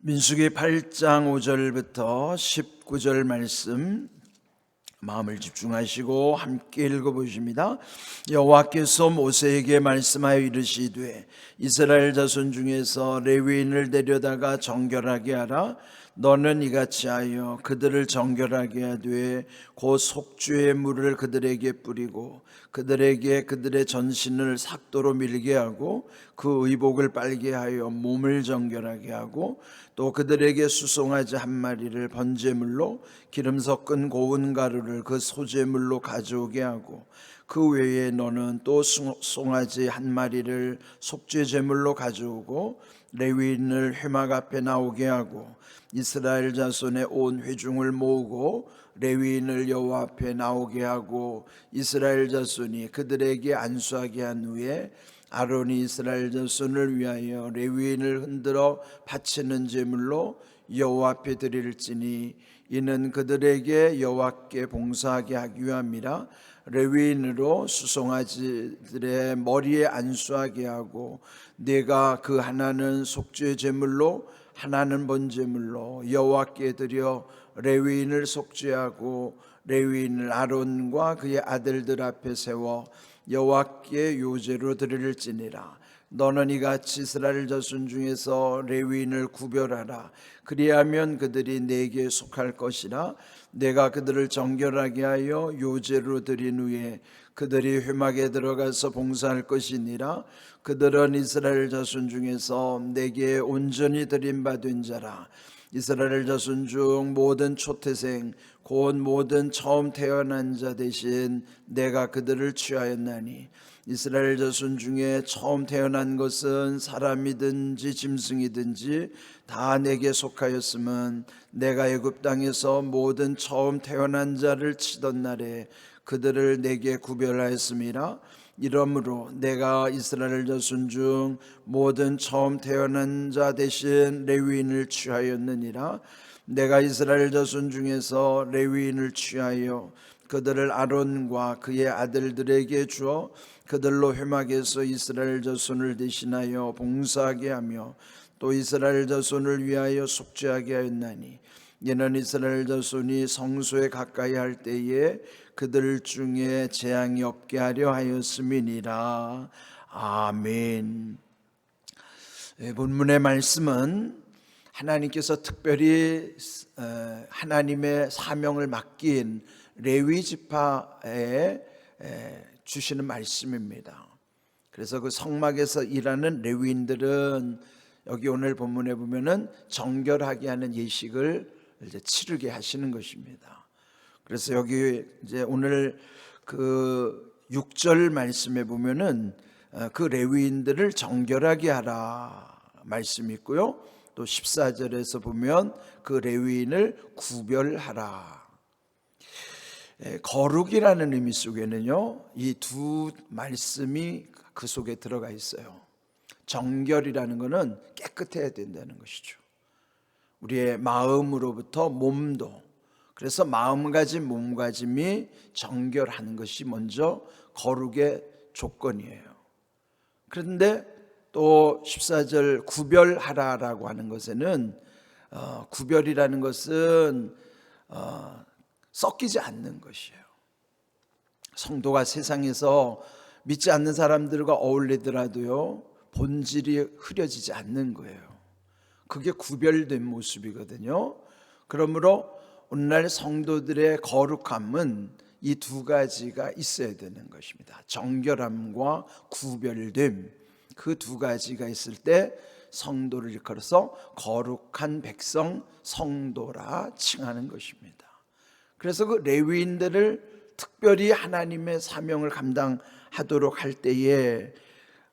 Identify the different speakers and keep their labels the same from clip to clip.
Speaker 1: 민수기 8장 5절부터 19절 말씀 마음을 집중하시고 함께 읽어보십니다. 여호와께서 모세에게 말씀하여 이르시되 이스라엘 자손 중에서 레위인을 데려다가 정결하게 하라. 너는 이같이 하여 그들을 정결하게 하되 곧 속죄의 물을 그들에게 뿌리고 그들에게 그들의 전신을 삭도로 밀게 하고 그 의복을 빨게 하여 몸을 정결하게 하고 또 그들에게 수송아지 한 마리를 번제물로 기름 섞은 고운 가루를 그 소제물로 가져오게 하고 그 외에 너는 또 송아지 한 마리를 속죄 제물로 가져오고 레위인을 회막 앞에 나오게 하고 이스라엘 자손의 온 회중을 모으고 레위인을 여호와 앞에 나오게 하고 이스라엘 자손이 그들에게 안수하게 한 후에 아론이 이스라엘 자손을 위하여 레위인을 흔들어 바치는 제물로 여호와 앞에 드릴지니 이는 그들에게 여호와께 봉사하게 하기 위함이라. 레위인으로 수송아지들의 머리에 안수하게 하고 네가 그 하나는 속죄 제물로 하나는 번제물로 여호와께 드려 레위인을 속죄하고 레위인을 아론과 그의 아들들 앞에 세워 여호와께 요제로 드릴지니라. 너는 이같이 이스라엘 자손 중에서 레위인을 구별하라. 그리하면 그들이 내게 속할 것이라. 내가 그들을 정결하게 하여 요제로 드린 후에 그들이 회막에 들어가서 봉사할 것이니라. 그들은 이스라엘 자손 중에서 내게 온전히 드림받은 자라. 이스라엘 자손 중 모든 초태생 곧 모든 처음 태어난 자 대신 내가 그들을 취하였나니 이스라엘 자손 중에 처음 태어난 것은 사람이든지 짐승이든지 다 내게 속하였으면 내가 애굽 땅에서 모든 처음 태어난 자를 치던 날에 그들을 내게 구별하였음이라. 이러므로 내가 이스라엘 자손 중 모든 처음 태어난 자 대신 레위인을 취하였느니라. 내가 이스라엘 자손 중에서 레위인을 취하여 그들을 아론과 그의 아들들에게 주어 그들로 회막에서 이스라엘 자손을 대신하여 봉사하게 하며 또 이스라엘 자손을 위하여 속죄하게 하였나니 이는 이스라엘 자손이 성소에 가까이 할 때에 그들 중에 재앙이 없게 하려 하였음이니라. 아멘. 본문의 말씀은 하나님께서 특별히 하나님의 사명을 맡긴 레위 지파에 주시는 말씀입니다. 그래서 그 성막에서 일하는 레위인들은 여기 오늘 본문에 보면은 정결하게 하는 예식을 이제 치르게 하시는 것입니다. 그래서 여기 이제 오늘 그 6절 말씀에 보면은 그 레위인들을 정결하게 하라 말씀이 있고요. 또 14절에서 보면 그 레위인을 구별하라. 거룩이라는 의미 속에는요, 이 두 말씀이 그 속에 들어가 있어요. 정결이라는 것은 깨끗해야 된다는 것이죠. 우리의 마음으로부터 몸도, 그래서 마음가짐 몸가짐이 정결하는 것이 먼저 거룩의 조건이에요. 그런데 또 14절 구별하라라고 하는 것에는 구별이라는 것은 섞이지 않는 것이에요. 성도가 세상에서 믿지 않는 사람들과 어울리더라도요, 본질이 흐려지지 않는 거예요. 그게 구별된 모습이거든요. 그러므로 오늘날 성도들의 거룩함은 이 두 가지가 있어야 되는 것입니다. 정결함과 구별됨, 그 두 가지가 있을 때 성도를 일컬어서 거룩한 백성 성도라 칭하는 것입니다. 그래서 그 레위인들을 특별히 하나님의 사명을 감당하도록 할 때에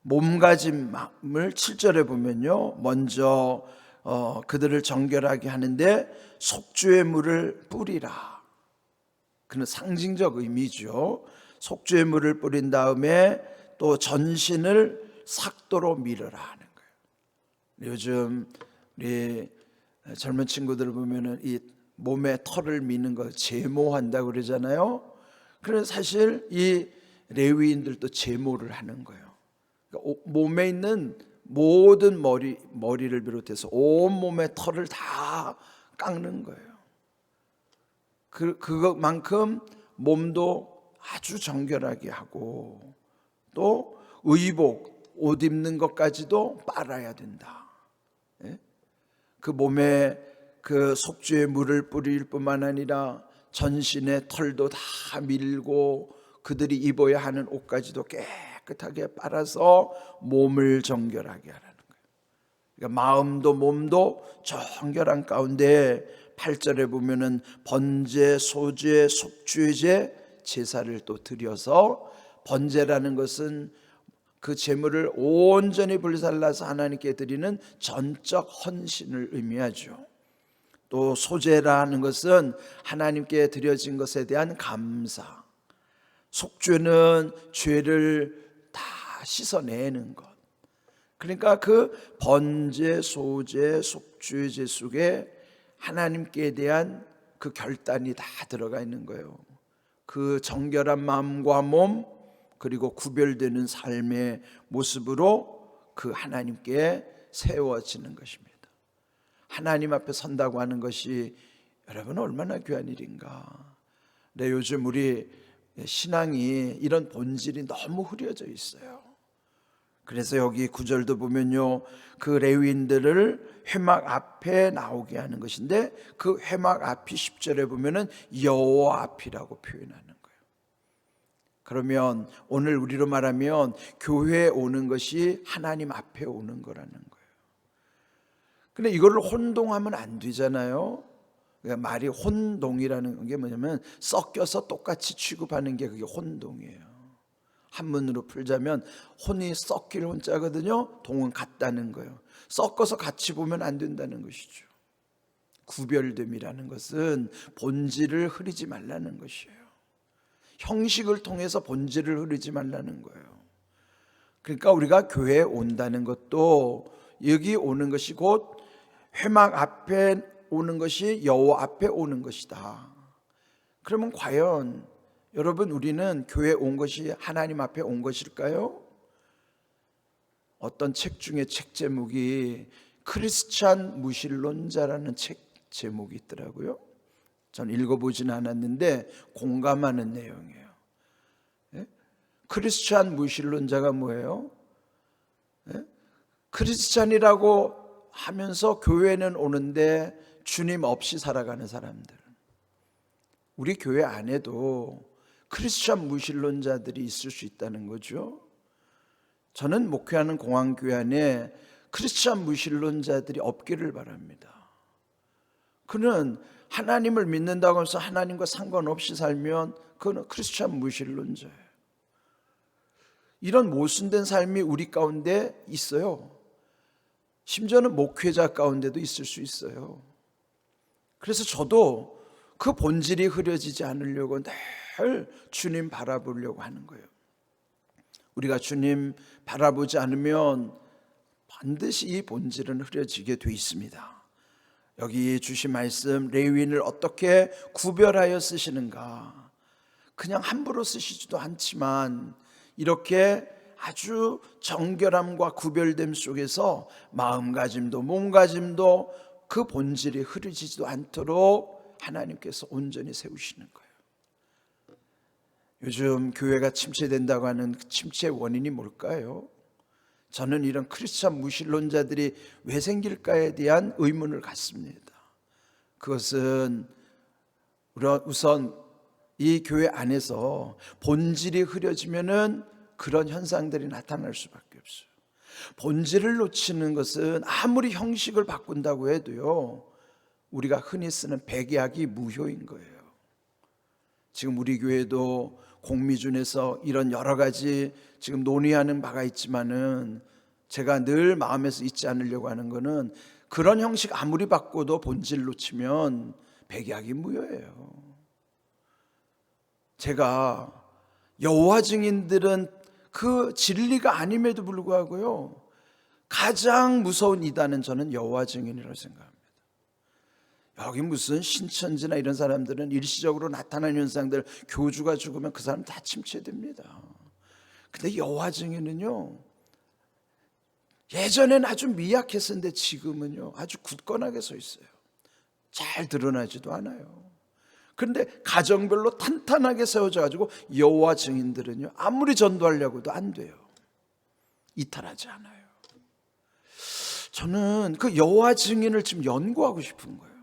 Speaker 1: 몸가짐을 7절에 보면요, 먼저 그들을 정결하게 하는데 속죄의 물을 뿌리라. 그는 상징적 의미죠. 속죄의 물을 뿌린 다음에 또 전신을 삭도로 밀으라 하는 거예요. 요즘 우리 젊은 친구들 보면은 이 몸에 털을 미는 거 제모한다고 그러잖아요. 그래서 사실 이 레위인들도 제모를 하는 거예요. 그러니까 몸에 있는 모든 머리를 비롯해서 온 몸의 털을 다 깎는 거예요. 그것만큼 몸도 아주 정결하게 하고 또 의복, 옷 입는 것까지도 빨아야 된다. 예? 그 몸에 그 속죄의 물을 뿌릴 뿐만 아니라 전신의 털도 다 밀고 그들이 입어야 하는 옷까지도 깨끗하게 빨아서 몸을 정결하게 하라는 거예요. 그러니까 마음도 몸도 정결한 가운데 8절에 보면은 번제, 소제, 속죄제 제사를 또 드려서, 번제라는 것은 그 제물을 온전히 불살라서 하나님께 드리는 전적 헌신을 의미하죠. 또 소제라는 것은 하나님께 드려진 것에 대한 감사, 속죄는 죄를 다 씻어내는 것. 그러니까 그 번제, 소제, 속죄제 속에 하나님께 대한 그 결단이 다 들어가 있는 거예요. 그 정결한 마음과 몸, 그리고 구별되는 삶의 모습으로 그 하나님께 세워지는 것입니다. 하나님 앞에 선다고 하는 것이 여러분 얼마나 귀한 일인가. 네, 요즘 우리 신앙이 이런 본질이 너무 흐려져 있어요. 그래서 여기 9절도 보면요, 그 레위인들을 회막 앞에 나오게 하는 것인데, 그 회막 앞이 10절에 보면은 여호와 앞이라고 표현하는 거예요. 그러면 오늘 우리로 말하면 교회에 오는 것이 하나님 앞에 오는 거라는 거예요. 근데 이거를 혼동하면 안 되잖아요. 그러니까 말이 혼동이라는 게 뭐냐면 섞여서 똑같이 취급하는 게 그게 혼동이에요. 한문으로 풀자면 혼이 섞일 혼자거든요. 동은 같다는 거예요. 섞어서 같이 보면 안 된다는 것이죠. 구별됨이라는 것은 본질을 흐리지 말라는 것이에요. 형식을 통해서 본질을 흐리지 말라는 거예요. 그러니까 우리가 교회에 온다는 것도 여기 오는 것이 곧 회막 앞에 오는 것이 여호와 앞에 오는 것이다. 그러면 과연 여러분, 우리는 교회에 온 것이 하나님 앞에 온 것일까요? 어떤 책 중에 책 제목이 크리스찬 무신론자라는 책 제목이 있더라고요. 전 읽어보지는 않았는데 공감하는 내용이에요. 예? 크리스찬 무신론자가 뭐예요? 예? 크리스찬이라고 하면서 교회는 오는데 주님 없이 살아가는 사람들. 우리 교회 안에도 크리스찬 무신론자들이 있을 수 있다는 거죠. 저는 목회하는 공항교회 안에 크리스찬 무신론자들이 없기를 바랍니다. 그는 하나님을 믿는다고 해서 하나님과 상관없이 살면 그는 크리스찬 무신론자예요. 이런 모순된 삶이 우리 가운데 있어요. 심지어는 목회자 가운데도 있을 수 있어요. 그래서 저도 그 본질이 흐려지지 않으려고 늘 주님 바라보려고 하는 거예요. 우리가 주님 바라보지 않으면 반드시 이 본질은 흐려지게 돼 있습니다. 여기 주신 말씀, 레위인을 어떻게 구별하여 쓰시는가. 그냥 함부로 쓰시지도 않지만 이렇게 아주 정결함과 구별됨 속에서 마음가짐도 몸가짐도 그 본질이 흐려지지도 않도록 하나님께서 온전히 세우시는 거예요. 요즘 교회가 침체된다고 하는 침체의 원인이 뭘까요? 저는 이런 크리스찬 무신론자들이 왜 생길까에 대한 의문을 갖습니다. 그것은 우선 이 교회 안에서 본질이 흐려지면은 그런 현상들이 나타날 수밖에 없어요. 본질을 놓치는 것은 아무리 형식을 바꾼다고 해도요, 우리가 흔히 쓰는 백약이 무효인 거예요. 지금 우리 교회도 공미준에서 이런 여러 가지 지금 논의하는 바가 있지만은 제가 늘 마음에서 잊지 않으려고 하는 거는 그런 형식 아무리 바꿔도 본질 놓치면 백약이 무효예요. 제가 여호와 증인들은 그 진리가 아님에도 불구하고요, 가장 무서운 이단은 저는 여호와 증인이라고 생각합니다. 여기 무슨 신천지나 이런 사람들은 일시적으로 나타나는 현상들, 교주가 죽으면 그 사람 다 침체됩니다. 근데 여호와 증인은요, 예전엔 아주 미약했었는데 지금은요 아주 굳건하게 서 있어요. 잘 드러나지도 않아요. 그런데 가정별로 탄탄하게 세워져 가지고 여호와 증인들은요 아무리 전도하려고도 안 돼요. 이탈하지 않아요. 저는 그 여호와 증인을 지금 연구하고 싶은 거예요.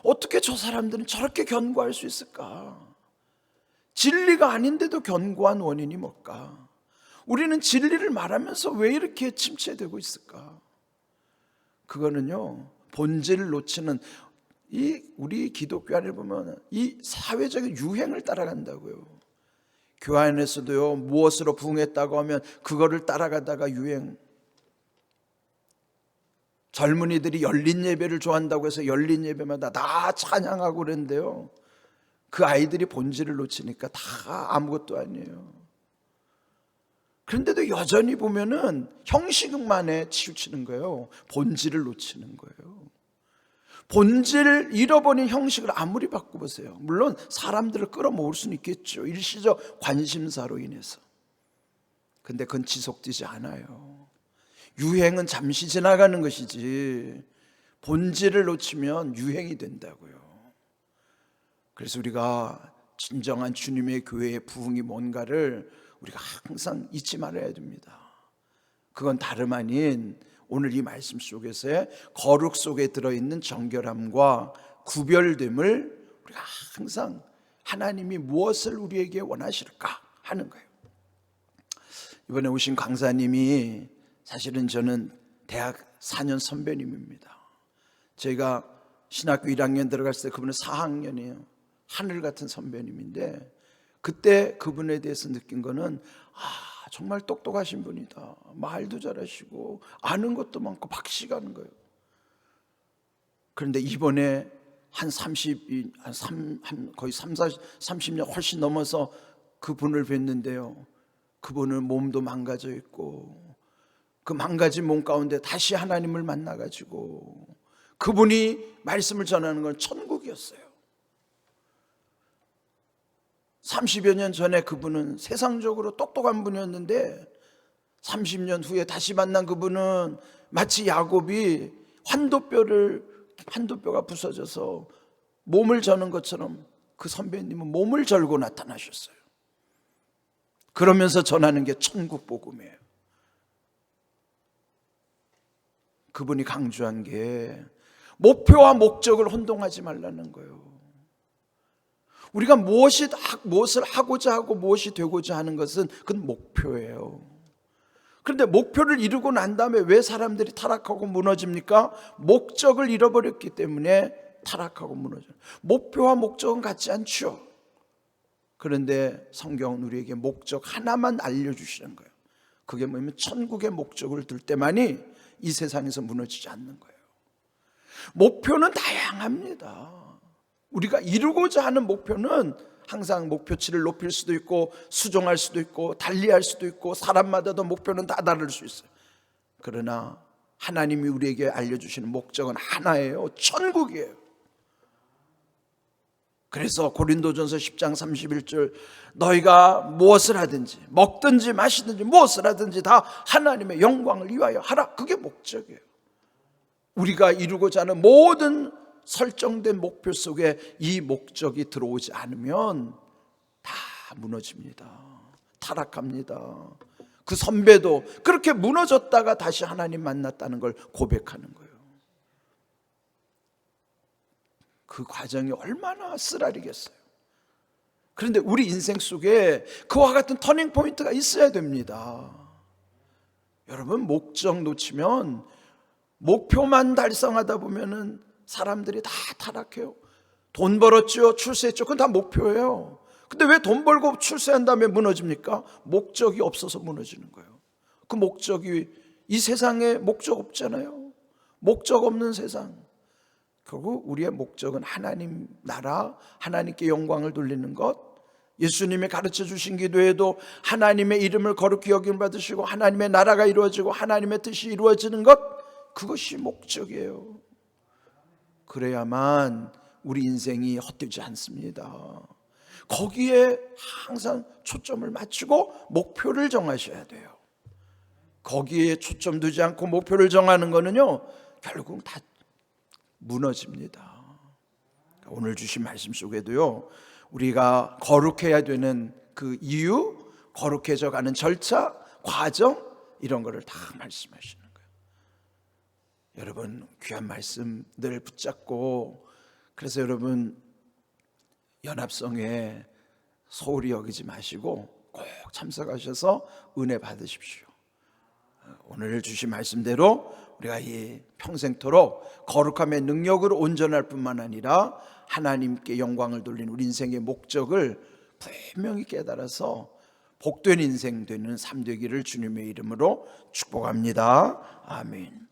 Speaker 1: 어떻게 저 사람들은 저렇게 견고할 수 있을까? 진리가 아닌데도 견고한 원인이 뭘까? 우리는 진리를 말하면서 왜 이렇게 침체되고 있을까? 그거는요 본질을 놓치는 우리 기독교 안에 보면 이 사회적인 유행을 따라간다고요. 교회 안에서도요 무엇으로 부흥했다고 하면 그거를 따라가다가 유행. 젊은이들이 열린 예배를 좋아한다고 해서 열린 예배마다 다 찬양하고 그랬는데요 그 아이들이 본질을 놓치니까 다 아무것도 아니에요. 그런데도 여전히 보면은 형식만에 치우치는 거예요. 본질을 놓치는 거예요. 본질을 잃어버린 형식을 아무리 바꿔보세요. 물론 사람들을 끌어모을 수는 있겠죠. 일시적 관심사로 인해서. 근데 그건 지속되지 않아요. 유행은 잠시 지나가는 것이지 본질을 놓치면 유행이 된다고요. 그래서 우리가 진정한 주님의 교회의 부흥이 뭔가를 우리가 항상 잊지 말아야 됩니다. 그건 다름 아닌 오늘 이 말씀 속에서의 거룩 속에 들어있는 정결함과 구별됨을 우리가 항상 하나님이 무엇을 우리에게 원하실까 하는 거예요. 이번에 오신 강사님이 사실은 저는 대학 4년 선배님입니다. 제가 신학교 1학년 들어갔을 때 그분은 4학년이에요. 하늘 같은 선배님인데 그때 그분에 대해서 느낀 거는 정말 똑똑하신 분이다. 말도 잘하시고 아는 것도 많고 박식하는 거예요. 그런데 이번에 거의 30년 훨씬 넘어서 그분을 뵀는데요. 그분은 몸도 망가져 있고 그 망가진 몸 가운데 다시 하나님을 만나가지고 그분이 말씀을 전하는 건 천국이었어요. 30여 년 전에 그분은 세상적으로 똑똑한 분이었는데 30년 후에 다시 만난 그분은 마치 야곱이 환도뼈가 부서져서 몸을 저는 것처럼 그 선배님은 몸을 절고 나타나셨어요. 그러면서 전하는 게 천국 복음이에요. 그분이 강조한 게 목표와 목적을 혼동하지 말라는 거예요. 우리가 무엇을 하고자 하고 무엇이 되고자 하는 것은 그건 목표예요. 그런데 목표를 이루고 난 다음에 왜 사람들이 타락하고 무너집니까? 목적을 잃어버렸기 때문에 타락하고 무너져요. 목표와 목적은 같지 않죠. 그런데 성경은 우리에게 목적 하나만 알려주시는 거예요. 그게 뭐냐면 천국의 목적을 들 때만이 이 세상에서 무너지지 않는 거예요. 목표는 다양합니다. 우리가 이루고자 하는 목표는 항상 목표치를 높일 수도 있고 수정할 수도 있고 달리할 수도 있고 사람마다도 목표는 다 다를 수 있어요. 그러나 하나님이 우리에게 알려주시는 목적은 하나예요. 천국이에요. 그래서 고린도전서 10장 31절 너희가 무엇을 하든지 먹든지 마시든지 무엇을 하든지 다 하나님의 영광을 위하여 하라. 그게 목적이에요. 우리가 이루고자 하는 모든 설정된 목표 속에 이 목적이 들어오지 않으면 다 무너집니다. 타락합니다. 그 선배도 그렇게 무너졌다가 다시 하나님 만났다는 걸 고백하는 거예요. 그 과정이 얼마나 쓰라리겠어요. 그런데 우리 인생 속에 그와 같은 터닝 포인트가 있어야 됩니다. 여러분 목적 놓치면 목표만 달성하다 보면은 사람들이 다 타락해요. 돈 벌었죠, 출세했죠, 그건 다 목표예요. 근데 왜 돈 벌고 출세한 다음에 무너집니까? 목적이 없어서 무너지는 거예요. 그 목적이 이 세상에 목적 없잖아요. 목적 없는 세상. 결국 우리의 목적은 하나님 나라, 하나님께 영광을 돌리는 것, 예수님이 가르쳐 주신 기도에도 하나님의 이름을 거룩히 여김을 받으시고 하나님의 나라가 이루어지고 하나님의 뜻이 이루어지는 것, 그것이 목적이에요. 그래야만 우리 인생이 헛되지 않습니다. 거기에 항상 초점을 맞추고 목표를 정하셔야 돼요. 거기에 초점 두지 않고 목표를 정하는 거는요, 결국 다 무너집니다. 오늘 주신 말씀 속에도요, 우리가 거룩해야 되는 그 이유, 거룩해져 가는 절차, 과정, 이런 거를 다 말씀하시는 거예요. 여러분, 귀한 말씀 늘 붙잡고, 그래서 여러분 연합성에 소홀히 여기지 마시고 꼭 참석하셔서 은혜 받으십시오. 오늘 주신 말씀대로 우리가 이 평생토록 거룩함의 능력으로 온전할 뿐만 아니라 하나님께 영광을 돌리는 우리 인생의 목적을 분명히 깨달아서 복된 인생 되는 삶 되기를 주님의 이름으로 축복합니다. 아멘.